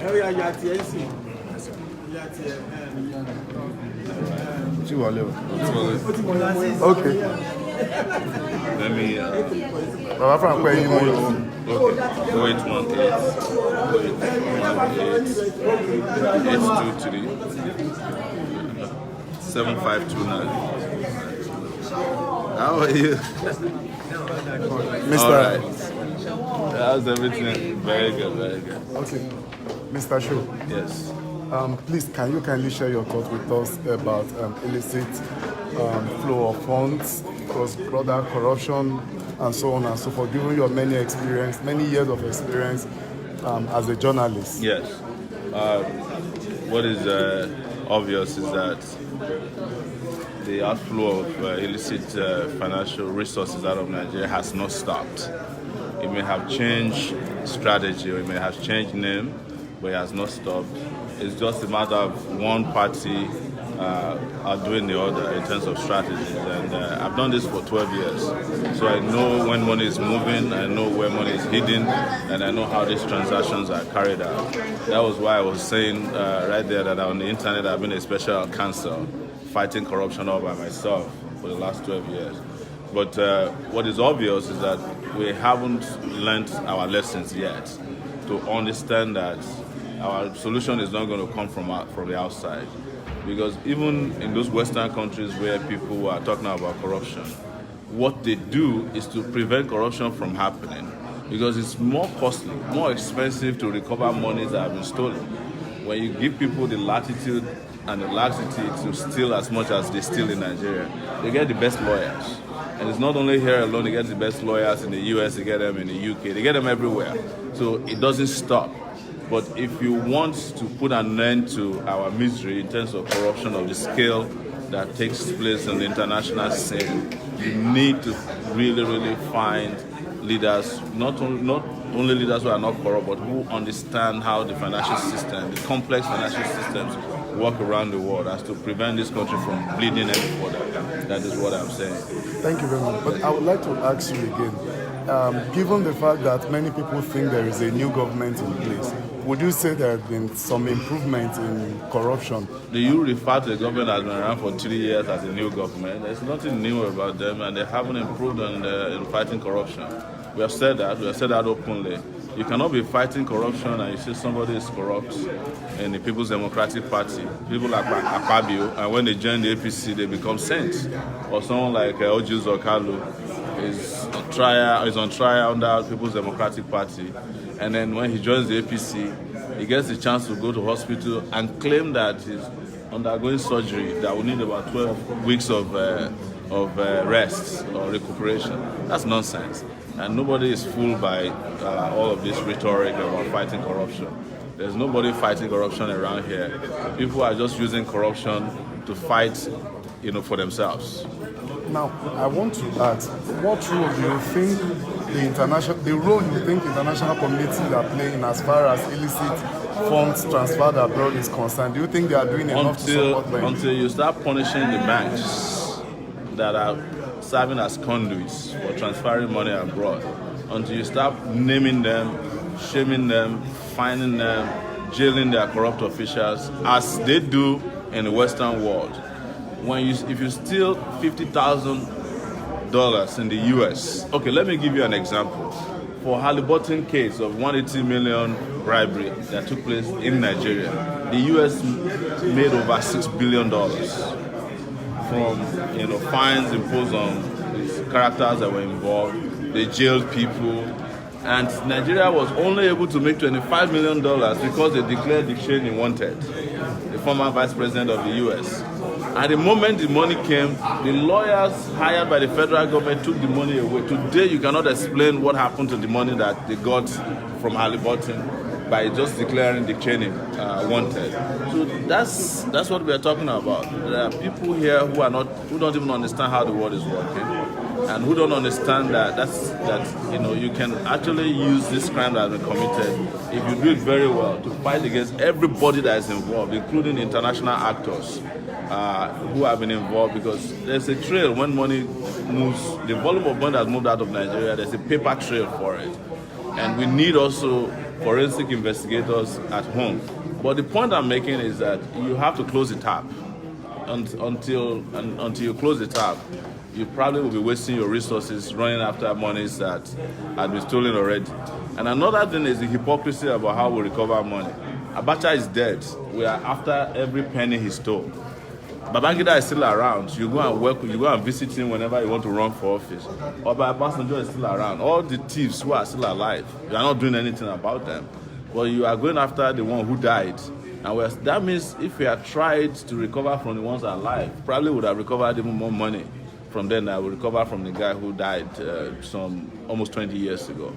Okay. Let me. Baba Frank, where you know? Okay. 823 7529. How are you? Mr. All right. How's everything? Very good, very good. Okay. Mr. Sho, Yes. please, can you kindly share your thoughts with us about illicit flow of funds, cross-border corruption, and so on and so forth, given your many years of experience as a journalist? Yes. What is obvious is that the outflow of illicit financial resources out of Nigeria has not stopped. It may have changed strategy or it may have changed name, but it has not stopped. It's just a matter of one party outdoing the other in terms of strategies. And I've done this for 12 years. So I know when money is moving, I know where money is hidden, and I know how these transactions are carried out. That was why I was saying right there that on the internet I've been a special counsel fighting corruption all by myself for the last 12 years. But what is obvious is that we haven't learned our lessons yet to understand that our solution is not going to come from the outside. Because even in those Western countries where people are talking about corruption, what they do is to prevent corruption from happening. Because it's more costly, more expensive to recover monies that have been stolen. When you give people the latitude and the laxity to steal as much as they steal in Nigeria, they get the best lawyers. And it's not only here alone, they get the best lawyers in the US, they get them in the UK, they get them everywhere. So it doesn't stop. But if you want to put an end to our misery in terms of corruption of the scale that takes place on the international scene, you need to really find leaders, not only leaders who are not corrupt, but who understand how the financial system, the complex financial systems work around the world as to prevent this country from bleeding any further. That is what I'm saying. Thank you very much. But I would like to ask you again, given the fact that many people think there is a new government in place, would you say there have been some improvement in corruption? Do you refer to the government that has been around for 3 years as a new government? There's nothing new about them, and they haven't improved in fighting corruption. We have said that openly. You cannot be fighting corruption and you see somebody is corrupt in the People's Democratic Party. People like Akpabio, and when they join the APC, they become saints. Or someone like Oju Zokalu is on trial under People's Democratic Party. And then when he joins the APC, he gets the chance to go to hospital and claim that he's undergoing surgery that will need about 12 weeks of rest or recuperation. That's nonsense. And nobody is fooled by all of this rhetoric about fighting corruption. There's nobody fighting corruption around here. People are just using corruption to fight, for themselves. Now, I want to ask, what role do you think international communities are playing as far as illicit funds transferred abroad is concerned? Do you think they are doing enough to support them? Until you start punishing the banks that are serving as conduits for transferring money abroad, until you start naming them, shaming them, fining them, jailing their corrupt officials, as they do in the Western world. If you steal $50,000 in the US, okay, let me give you an example. For Halliburton case of 180 million bribery that took place in Nigeria, the US made over $6 billion from fines imposed on these characters that were involved. They jailed people, and Nigeria was only able to make $25 million because they declared Dick Cheney wanted, the former vice president of the US. At the moment the money came, the lawyers hired by the federal government took the money away. Today you cannot explain what happened to the money that they got from Halliburton by just declaring Dick Cheney wanted. So that's what we are talking about. There are people here who don't even understand how the world is working, and who don't understand that you can actually use this crime that has been committed, if you do it very well, to fight against everybody that is involved, including international actors who have been involved, because there's a trail when money moves, the volume of money that's moved out of Nigeria, there's a paper trail for it. And we need also forensic investigators at home. But the point I'm making is that you have to close the tap. Until you close the tap, you probably will be wasting your resources running after monies that had been stolen already. And another thing is the hypocrisy about how we recover money. Abacha is dead. We are after every penny he stole. Babangida is still around. You go and work, you go and visit him whenever you want to run for office. Oba Obasanjo is still around. All the thieves who are still alive, you are not doing anything about them. But you are going after the one who died. And that means if we had tried to recover from the ones alive, probably would have recovered even more money from them than we recover from the guy who died some almost 20 years ago.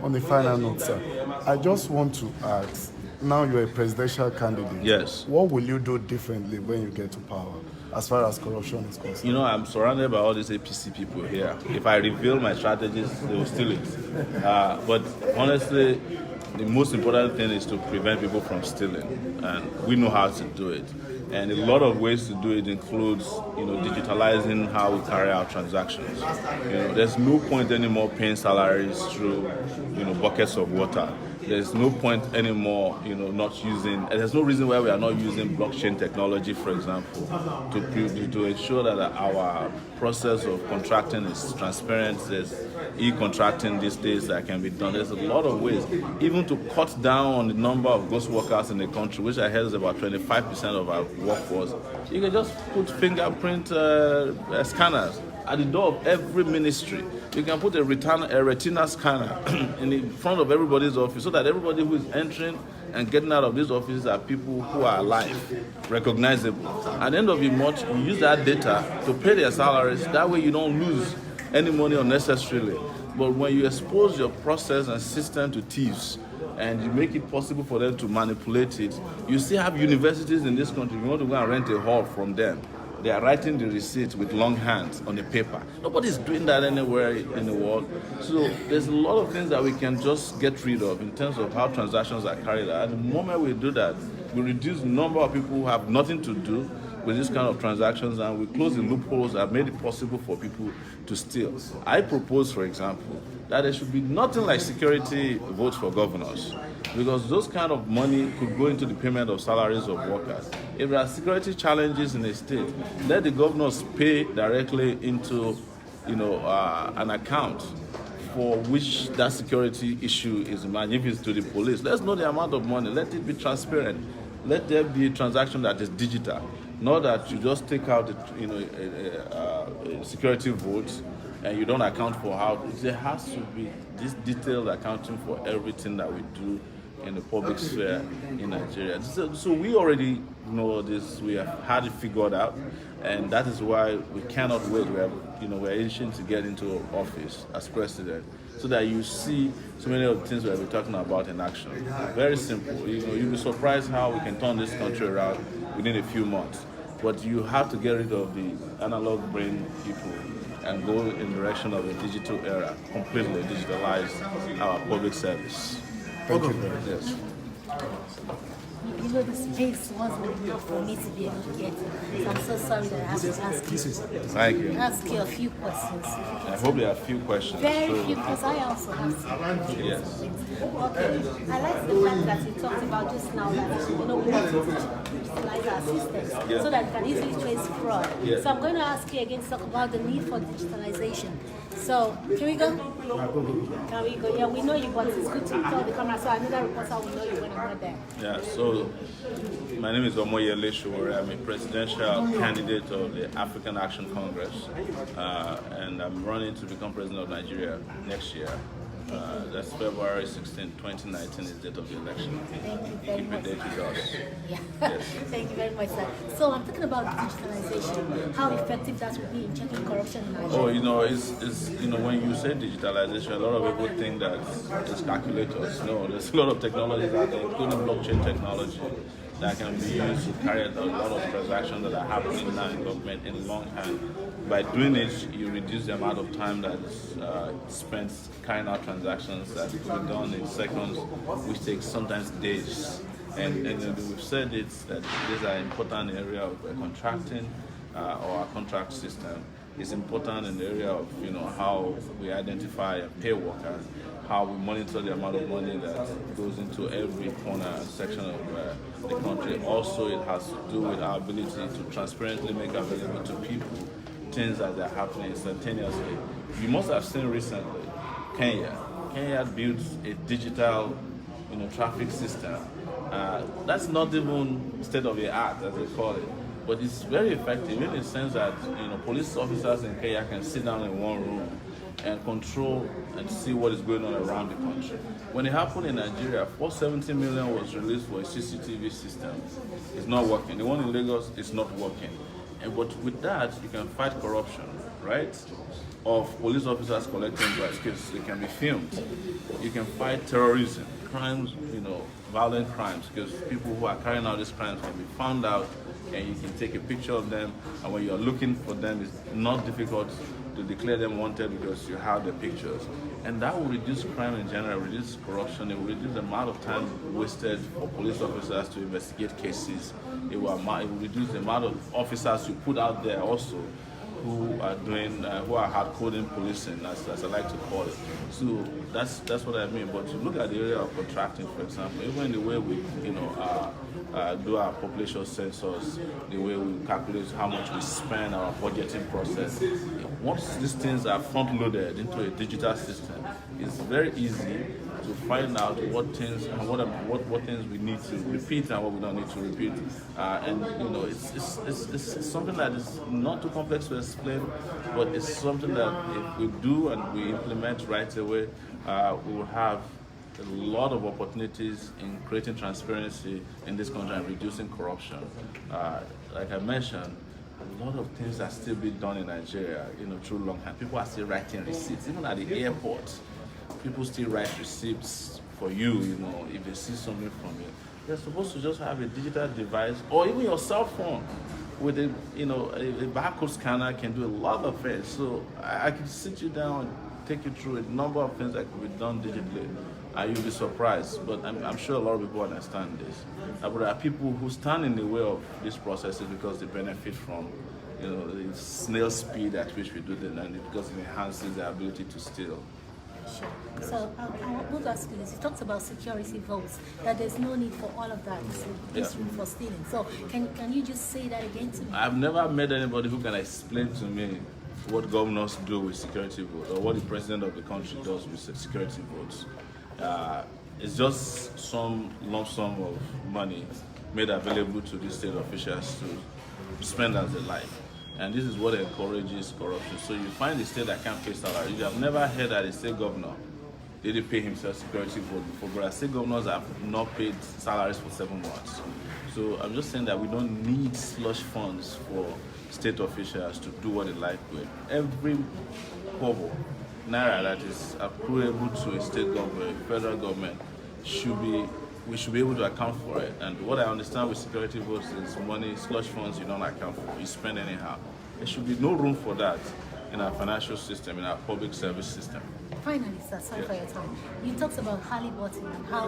On the final note, sir, I just want to ask, now you're a presidential candidate. Yes. What will you do differently when you get to power, as far as corruption is concerned? You know, I'm surrounded by all these APC people here. If I reveal my strategies, they will steal it. But honestly, the most important thing is to prevent people from stealing, and we know how to do it. And a lot of ways to do it includes, digitalizing how we carry out transactions. There's no point anymore paying salaries through, buckets of water. There's no point anymore, not using. There's no reason why we are not using blockchain technology, for example, to ensure that our process of contracting is transparent. There's e-contracting these days that can be done. There's a lot of ways, even to cut down on the number of ghost workers in the country, which I heard is about 25% of our workforce. You can just put fingerprint scanners at the door of every ministry. You can put a retina scanner in the front of everybody's office so that everybody who is entering and getting out of these offices are people who are alive, recognizable. At the end of the month, you use that data to pay their salaries. That way you don't lose any money unnecessarily. But when you expose your process and system to thieves and you make it possible for them to manipulate it, you still have universities in this country. You want to go and rent a hall from them. They are writing the receipt with long hands on the paper. Nobody's doing that anywhere in the world. So there's a lot of things that we can just get rid of in terms of how transactions are carried out. At the moment we do that, we reduce the number of people who have nothing to do with this kind of transactions, and we close the loopholes that made it possible for people to steal. I propose, for example, that there should be nothing like security votes for governors, because those kind of money could go into the payment of salaries of workers. If there are security challenges in a state, let the governors pay directly into, an account for which that security issue is managed. If it's to the police, let's know the amount of money. Let it be transparent. Let there be a transaction that is digital, not that you just take out a security vote and you don't account for how. There has to be this detailed accounting for everything that we do in the public sphere in Nigeria. So we already know this. We have had it figured out, and that is why we cannot wait. We're itching to get into office as president, so that you see so many of the things we've been talking about in action. Very simple. You'll be surprised how we can turn this country around within a few months. But you have to get rid of the analog brain people and go in the direction of a digital era, completely digitalize our public service. Thank you very much. Yes. The space wasn't enough for me to be able to get it. So I'm so sorry that I have to ask you. Thank you. Ask you a few questions. I hope there are a few questions. Very few, because I also have some. Yes. Okay, I like the fact that you talked about just now that we want to digitalize our systems so that we can easily trace fraud. Yeah. So I'm going to ask you again to talk about the need for digitalization. So, can we go? Can we go? Yeah, we know you, but it's good to tell the camera so another reporter will know you when I'm not there. Yeah, so my name is Sowore. I'm a presidential candidate of the African Action Congress, and I'm running to become president of Nigeria next year. That's February 16, 2019 is the date of the election. Thank you very Keep much. it date with us. Yeah. Yes. Thank you very much, sir. So I'm talking about digitalization, how effective that will be in checking corruption in Nigeria. Oh, it's when you say digitalization, a lot of people think that it's calculators. No, there's a lot of technologies out there, including blockchain technology, that can be used to carry out a lot of transactions that are happening now in government in longhand. By doing it, you reduce the amount of time that is spent carrying out transactions that could be done in seconds, which takes sometimes days. And we've said that these are important area of contracting or our contract system. It's important in the area of how we identify and pay workers, how we monitor the amount of money that goes into every corner and section of the country. Also, it has to do with our ability to transparently make available to people things that are happening instantaneously. You must have seen recently, Kenya built a digital, traffic system. That's not even state of the art, as they call it, but it's very effective in the sense that police officers in Kenya can sit down in one room and control and see what is going on around the country. When it happened in Nigeria, 470 million was released for a CCTV system. It's not working. The one in Lagos is not working. But with that, you can fight corruption, right? Of police officers collecting bribes, because it can be filmed. You can fight terrorism, crimes, violent crimes, because people who are carrying out these crimes can be found out, and you can take a picture of them, and when you're looking for them, it's not difficult to declare them wanted because you have the pictures. And that will reduce crime in general, reduce corruption, it will reduce the amount of time wasted for police officers to investigate cases. It will reduce the amount of officers you put out there also who are hard coding policing, as I like to call it. So that's what I mean. But you look at the area of contracting, for example, even the way we do our population census, the way we calculate how much we spend, our budgeting process. Once these things are front loaded into a digital system, it's very easy to find out what things and what things we need to repeat and what we don't need to repeat. It's something that is not too complex to explain, but it's something that if we do and we implement right away, we will have a lot of opportunities in creating transparency in this country and reducing corruption. Like I mentioned, a lot of things are still being done in Nigeria, through longhand. People are still writing receipts, even at the airport. People still write receipts for you, if they see something from you. You're supposed to just have a digital device, or even your cell phone with a barcode scanner can do a lot of things. So I can sit you down and take you through a number of things that can be done digitally. You'll be surprised, but I'm sure a lot of people understand this. But there are people who stand in the way of these processes because they benefit from the snail speed at which we do them, and because it enhances their ability to steal. Sure. So I want to ask you this. You talked about security votes, that there's no need for all of that. This room for stealing. So can you just say that again to me? I've never met anybody who can explain to me what governors do with security votes or what the president of the country does with security votes. It's just some lump sum of money made available to the state officials to spend as they like. And this is what encourages corruption. So you find a state that can't pay salary. You have never heard that a state governor didn't pay himself security vote before, but state governors have not paid salaries for 7 months. So I'm just saying that we don't need slush funds for state officials to do what they like with. Every kobo, naira that is accruable to a state government, federal government, we should be able to account for it. And what I understand with security votes is money, slush funds you don't account for, you spend anyhow. There should be no room for that in our financial system, in our public service system. Finally, sir, sorry for your time. You talked about Halliburton and how,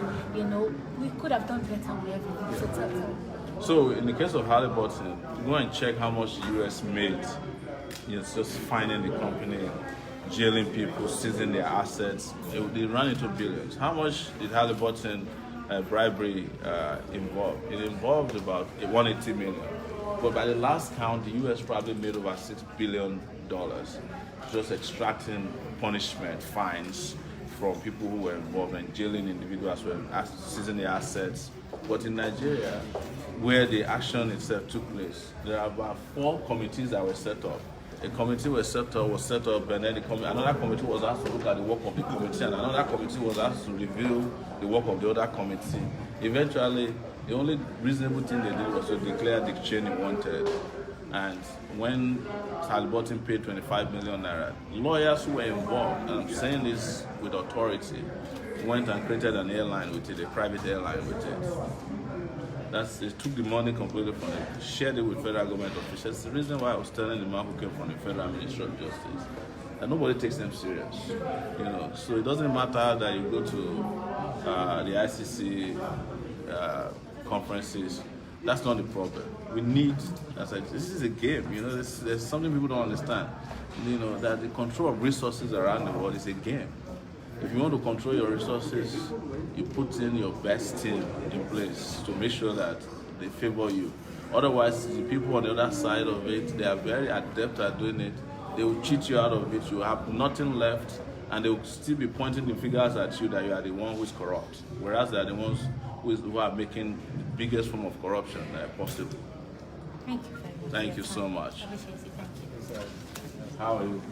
we could have done better with everything. So tell me. So in the case of Halliburton, go and check how much the US made. It's just finding the company, jailing people, seizing their assets. They ran into billions. How much did Halliburton bribery involve? It involved about 180 million. But by the last count, the US probably made over $6 billion just extracting punishment, fines from people who were involved and jailing individuals who were seizing their assets. But in Nigeria, where the action itself took place, there are about 4 committees that were set up. A committee was set up, and then another committee was asked to look at the work of the committee, and another committee was asked to review the work of the other committee. Eventually, the only reasonable thing they did was to declare Dick Cheney wanted. And when Halliburton paid 25 million naira, lawyers who were involved, and I'm saying this with authority, went and created an airline with it, a private airline with it. They took the money completely from it, shared it with federal government officials. The reason why I was telling the man who came from the Federal Ministry of Justice that nobody takes them serious. So it doesn't matter that you go to the ICC conferences. That's not the problem. We need, this is a game. There's something people don't understand. That the control of resources around the world is a game. If you want to control your resources, you put in your best team in place to make sure that they favor you. Otherwise, the people on the other side of it, they are very adept at doing it. They will cheat you out of it. You have nothing left, and they will still be pointing the fingers at you that you are the one who is corrupt, whereas they are the ones who are making the biggest form of corruption possible. Thank you very much. Thank you so much. I appreciate it. Thank you. How are you?